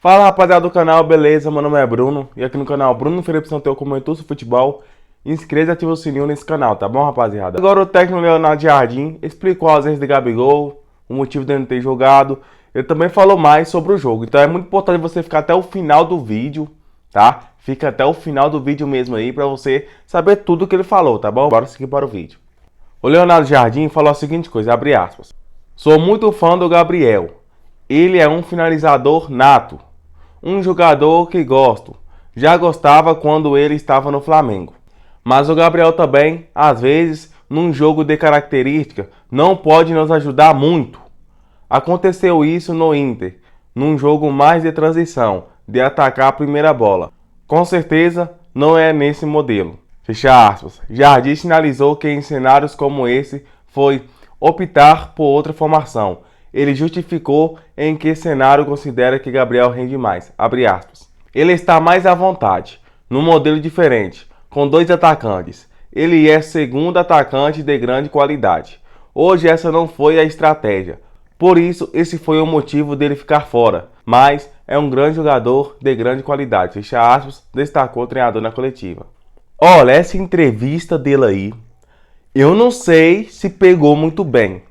Fala rapaziada do canal, beleza? Meu nome é Bruno e aqui no canal Bruno Felipe Santel comentou sobre futebol. Inscreva e ativa o sininho nesse canal, tá bom rapaziada? Agora o técnico Leonardo Jardim explicou a ausência de Gabigol, o motivo dele não ter jogado. Ele também falou mais sobre o jogo, então é muito importante você ficar até o final do vídeo, tá? Fica até o final do vídeo mesmo aí pra você saber tudo que ele falou, tá bom? Bora seguir para o vídeo. O Leonardo Jardim falou a seguinte coisa, abre aspas. Sou muito fã do Gabriel. Ele é um finalizador nato. Um jogador que gosto. Já gostava quando ele estava no Flamengo. Mas o Gabriel também, às vezes, num jogo de característica, não pode nos ajudar muito. Aconteceu isso no Inter, num jogo mais de transição, de atacar a primeira bola. Com certeza, não é nesse modelo. Fecha aspas. Jardim sinalizou que em cenários como esse foi optar por outra formação. Ele justificou em que cenário considera que Gabriel rende mais. Abre aspas. Ele está mais à vontade, num modelo diferente, com dois atacantes. Ele é segundo atacante de grande qualidade. Hoje essa não foi a estratégia. Por isso, esse foi o motivo dele ficar fora. Mas é um grande jogador de grande qualidade. Fecha aspas, destacou o treinador na coletiva. Olha, essa entrevista dele aí, eu não sei se pegou muito bem.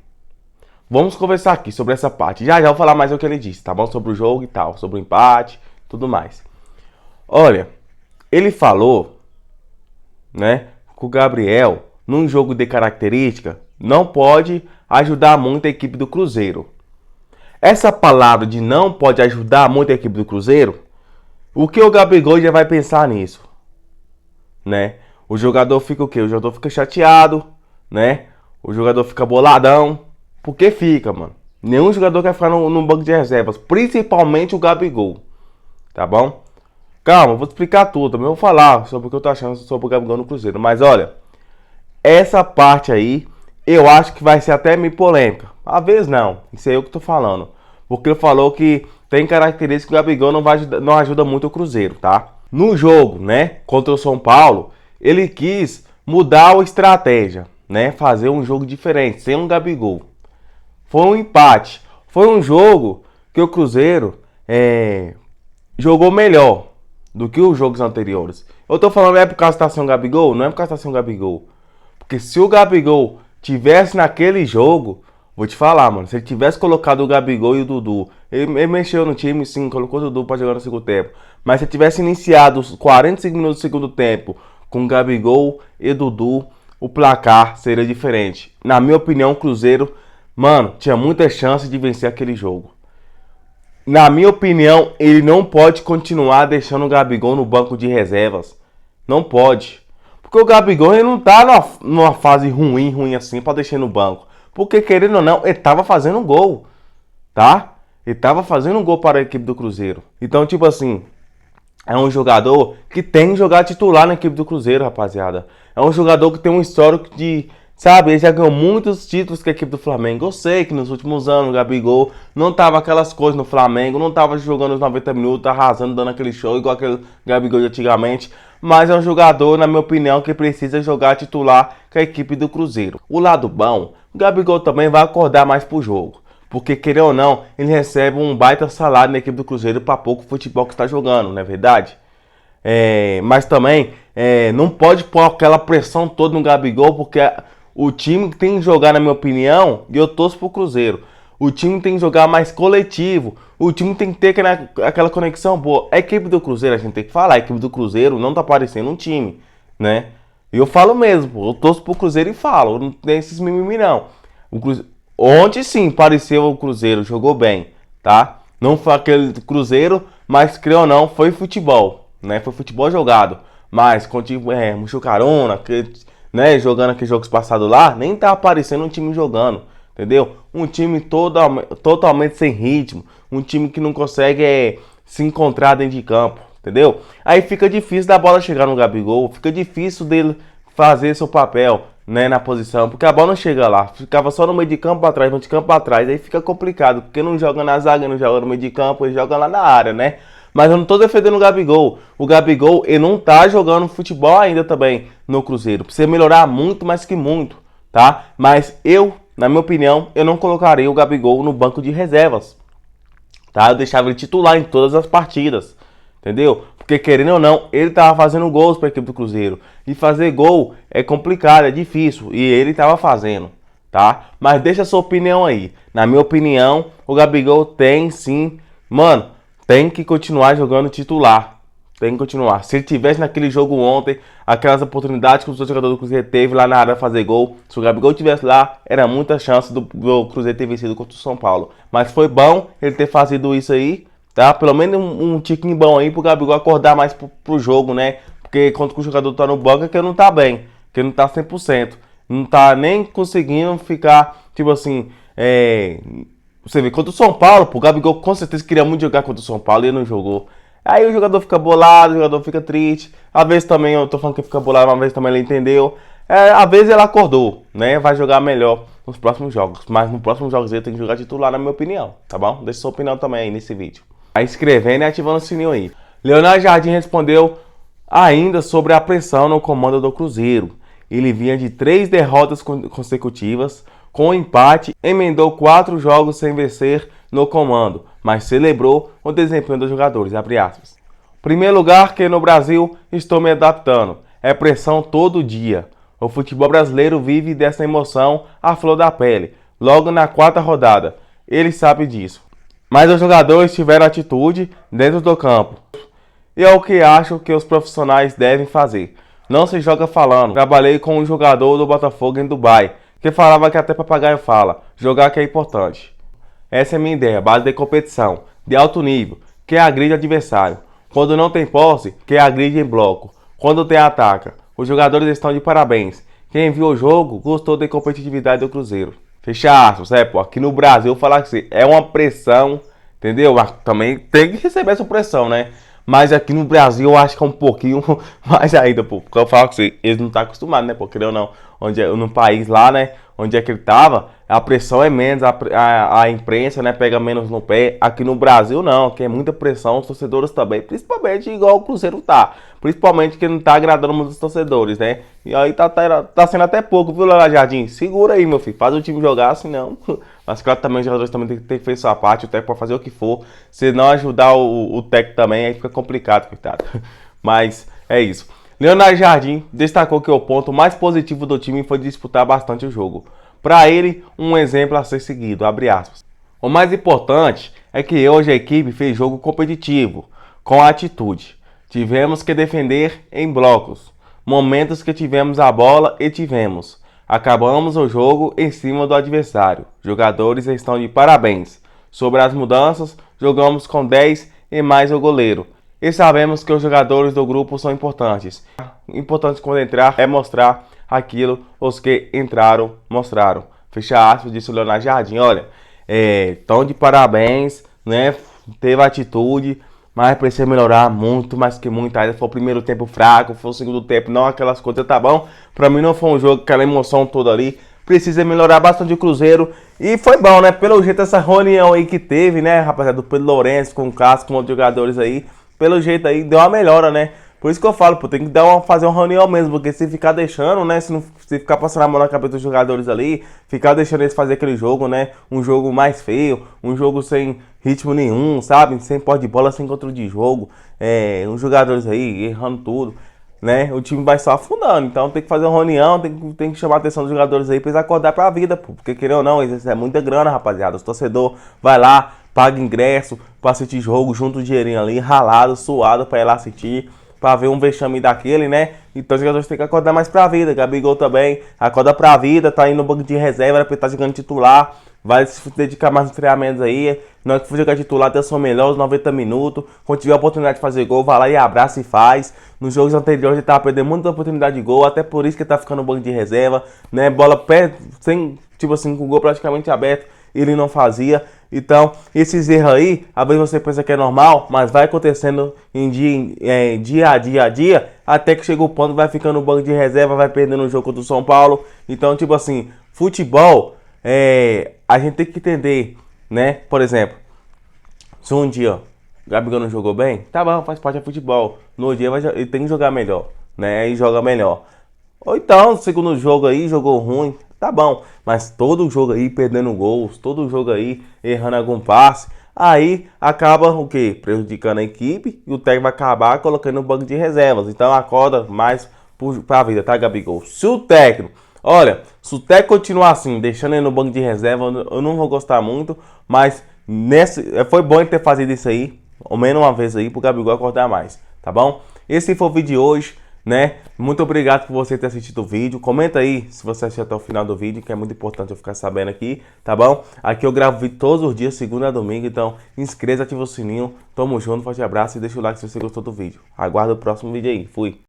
Vamos conversar aqui sobre essa parte. Já vou falar mais o que ele disse, tá bom? Sobre o jogo e tal, sobre o empate, tudo mais. Olha, ele falou, né, que o Gabriel, num jogo de característica, não pode ajudar muito a equipe do Cruzeiro. Essa palavra de não pode ajudar muito a equipe do Cruzeiro, o que o Gabigol já vai pensar nisso, né? O jogador fica o quê? O jogador fica chateado, né? O jogador fica boladão. Porque fica, mano. Nenhum jogador quer ficar no banco de reservas. Principalmente o Gabigol. Tá bom? Calma, vou explicar tudo. Também vou falar sobre o que eu tô achando sobre o Gabigol no Cruzeiro. Mas olha, essa parte aí, eu acho que vai ser até meio polêmica. Às vezes não. Isso é eu que tô falando. Porque ele falou que tem características que o Gabigol não ajuda muito o Cruzeiro, tá? No jogo, né? Contra o São Paulo, ele quis mudar a estratégia, né? Fazer um jogo diferente, sem um Gabigol. Foi um empate. Foi um jogo que o Cruzeiro jogou melhor do que os jogos anteriores. Eu tô falando é por causa que tá sem o Gabigol? Não é por causa que tá sem o Gabigol. Porque se o Gabigol tivesse naquele jogo, vou te falar, mano. Se ele tivesse colocado o Gabigol e o Dudu, ele mexeu no time, sim, colocou o Dudu pra jogar no segundo tempo. Mas se ele tivesse iniciado os 45 minutos do segundo tempo com Gabigol e Dudu, o placar seria diferente. Na minha opinião, o Cruzeiro, mano, tinha muita chance de vencer aquele jogo. Na minha opinião, ele não pode continuar deixando o Gabigol no banco de reservas. Não pode. Porque o Gabigol ele não tá numa fase ruim assim pra deixar no banco. Porque querendo ou não, ele tava fazendo um gol. Tá? Ele tava fazendo um gol para a equipe do Cruzeiro. Então, tipo assim, é um jogador que tem que jogar titular na equipe do Cruzeiro, rapaziada. É um jogador que tem um histórico de... Sabe, ele já ganhou muitos títulos com a equipe do Flamengo. Eu sei que nos últimos anos o Gabigol não tava aquelas coisas no Flamengo, não tava jogando os 90 minutos, arrasando, dando aquele show igual aquele Gabigol de antigamente. Mas é um jogador, na minha opinião, que precisa jogar titular com a equipe do Cruzeiro. O lado bom, o Gabigol também vai acordar mais pro jogo. Porque, querendo ou não, ele recebe um baita salário na equipe do Cruzeiro para pouco futebol que está jogando, não é verdade? Mas também não pode pôr aquela pressão toda no Gabigol, porque o time tem que jogar, na minha opinião, e eu torço pro Cruzeiro, o time tem que jogar mais coletivo, o time tem que ter aquela conexão boa. A equipe do Cruzeiro, a gente tem que falar, a equipe do Cruzeiro não tá parecendo um time, né? E eu falo mesmo, eu torço pro Cruzeiro e falo, não tem esses mimimi não. Ontem sim, pareceu o Cruzeiro, jogou bem, tá? Não foi aquele Cruzeiro, mas creio ou não, foi futebol, né? Foi futebol jogado, mas contigo, Muxucarona, né, jogando aqueles jogos passados lá, nem tá aparecendo um time jogando, entendeu? Um time totalmente sem ritmo, um time que não consegue se encontrar dentro de campo, entendeu? Aí fica difícil da bola chegar no Gabigol, fica difícil dele fazer seu papel, né, na posição, porque a bola não chega lá, ficava só no meio de campo atrás, no meio de campo atrás, aí fica complicado, porque não joga na zaga, não joga no meio de campo, ele joga lá na área, né? Mas eu não tô defendendo o Gabigol. O Gabigol, ele não tá jogando futebol ainda também no Cruzeiro. Precisa melhorar muito, mais que muito, tá? Mas eu, na minha opinião, eu não colocaria o Gabigol no banco de reservas. tá? Eu deixava ele titular em todas as partidas, entendeu? Porque querendo ou não, ele tava fazendo gols para a equipe do Cruzeiro. E fazer gol é complicado, é difícil. E ele tava fazendo, tá? Mas deixa a sua opinião aí. Na minha opinião, o Gabigol tem sim, mano, tem que continuar jogando titular. Tem que continuar. Se ele tivesse naquele jogo ontem, aquelas oportunidades que o jogador do Cruzeiro teve lá na área fazer gol, se o Gabigol tivesse lá, era muita chance do Cruzeiro ter vencido contra o São Paulo. Mas foi bom ele ter fazido isso aí, tá? Pelo menos um tiquinho bom aí pro Gabigol acordar mais pro jogo, né? Porque quando o jogador tá no banco é que ele não tá bem, que ele não tá 100%. Não tá nem conseguindo ficar, tipo assim, você vê, contra o São Paulo, pô, o Gabigol com certeza queria muito jogar contra o São Paulo e ele não jogou. Aí o jogador fica bolado, o jogador fica triste. Às vezes também, eu tô falando que fica bolado, uma vez também ele entendeu. Às vezes ele acordou, né? Vai jogar melhor nos próximos jogos. Mas nos próximos jogos ele tem que jogar titular, na minha opinião, tá bom? Deixa sua opinião também aí nesse vídeo. Vai inscrevendo e ativando o sininho aí. Leonardo Jardim respondeu ainda sobre a pressão no comando do Cruzeiro. Ele vinha de 3 derrotas consecutivas, com empate, emendou 4 jogos sem vencer no comando, mas celebrou o desempenho dos jogadores, abre aspas. Primeiro lugar que no Brasil estou me adaptando, é pressão todo dia. O futebol brasileiro vive dessa emoção à flor da pele, logo na 4ª rodada, ele sabe disso. Mas os jogadores tiveram atitude dentro do campo, e é o que acho que os profissionais devem fazer. Não se joga falando. Trabalhei com um jogador do Botafogo em Dubai, que falava que até papagaio fala, jogar que é importante. Essa é a minha ideia, base de competição, de alto nível, que agride o adversário. Quando não tem posse, que agride em bloco. Quando tem ataca, os jogadores estão de parabéns. Quem viu o jogo gostou da competitividade do Cruzeiro. Fecha aspas, pô, aqui no Brasil falar que é uma pressão, entendeu? Mas também tem que receber essa pressão, né? Mas aqui no Brasil eu acho que é um pouquinho mais ainda, pô. Porque eu falo que eles não estão acostumados, né? Porque eu não, onde no país lá, né? Onde é que ele tava, a pressão é menos, a imprensa, né, pega menos no pé. Aqui no Brasil não, aqui é muita pressão, os torcedores também, principalmente igual o Cruzeiro tá. Principalmente que não tá agradando muitos torcedores, né? E aí tá sendo até pouco, viu, Leonardo Jardim? Segura aí, meu filho, faz o time jogar, senão... Mas claro, também os jogadores também tem que fazer sua parte, o técnico pode fazer o que for. Se não ajudar o técnico também, aí fica complicado, coitado. Mas é isso. Leonardo Jardim destacou que o ponto mais positivo do time foi disputar bastante o jogo. Para ele, um exemplo a ser seguido, abre aspas. O mais importante é que hoje a equipe fez jogo competitivo, com atitude. Tivemos que defender em blocos. Momentos que tivemos a bola e tivemos. Acabamos o jogo em cima do adversário. Jogadores estão de parabéns. Sobre as mudanças, jogamos com 10 e mais o goleiro. E sabemos que os jogadores do grupo são importantes. Importante quando entrar é mostrar aquilo os que entraram mostraram. Fecha aspas, disse o Leonardo Jardim. Olha, tão de parabéns, né? Teve atitude, mas precisa melhorar muito, mais que muito. Ainda foi o primeiro tempo fraco, foi o segundo tempo, não aquelas coisas, tá bom? Pra mim não foi um jogo, aquela emoção toda ali. Precisa melhorar bastante o Cruzeiro. E foi bom, né? Pelo jeito, essa reunião aí que teve, né, rapaziada, do Pedro Lourenço com o Cássio, com outros jogadores aí. Pelo jeito aí, deu uma melhora, né? Por isso que eu falo, pô, tem que fazer uma reunião mesmo, porque se ficar deixando, né, se ficar passando a mão na cabeça dos jogadores ali, ficar deixando eles fazer aquele jogo, né, um jogo mais feio, um jogo sem ritmo nenhum, sabe, sem posse de bola, sem controle de jogo, os jogadores aí errando tudo, né, o time vai só afundando. Então tem que fazer uma reunião, tem que chamar a atenção dos jogadores aí pra eles acordar pra vida, pô, porque querendo ou não, isso é muita grana, rapaziada. Os torcedores vai lá, paga ingresso pra assistir jogo, junta o dinheirinho ali, ralado, suado pra ir lá assistir, pra ver um vexame daquele, né? Então os jogadores têm que acordar mais pra vida. Gabigol também acorda pra vida, tá indo no banco de reserva, porque tá jogando titular, vai se dedicar mais nos treinamentos aí. Na hora que for jogar titular, tem seu melhor, os 90 minutos. Quando tiver a oportunidade de fazer gol, vai lá e abraça e faz. Nos jogos anteriores ele tava perdendo muita oportunidade de gol, até por isso que ele tá ficando no banco de reserva, né? Bola pé, sem, tipo assim, com o gol praticamente aberto, ele não fazia. Então, esses erros aí, às vezes você pensa que é normal, mas vai acontecendo em dia a dia, até que chega o ponto, vai ficando no banco de reserva, vai perdendo o jogo contra o São Paulo. Então, tipo assim, futebol, a gente tem que entender, né? Por exemplo, se um dia o Gabigol não jogou bem, tá bom, faz parte do futebol. No dia ele tem que jogar melhor, né? E joga melhor. Ou então, no segundo jogo aí, jogou ruim, tá bom. Mas todo jogo aí perdendo gols, todo jogo aí errando algum passe, Aí acaba o quê? Prejudicando a equipe e o técnico vai acabar colocando no banco de reservas. Então acorda mais pra vida, tá, Gabigol? Se o técnico continuar assim, deixando ele no banco de reserva, eu não vou gostar muito, mas foi bom ele ter fazido isso aí, ao menos uma vez aí, pro Gabigol acordar mais, tá bom? Esse foi o vídeo de hoje, né? Muito obrigado por você ter assistido o vídeo. Comenta aí se você assistiu até o final do vídeo, que é muito importante eu ficar sabendo aqui, tá bom? Aqui eu gravo vídeo todos os dias, segunda a domingo, então inscreva, ativa o sininho. Tamo junto, forte abraço e deixa o like se você gostou do vídeo. Aguardo o próximo vídeo aí. Fui!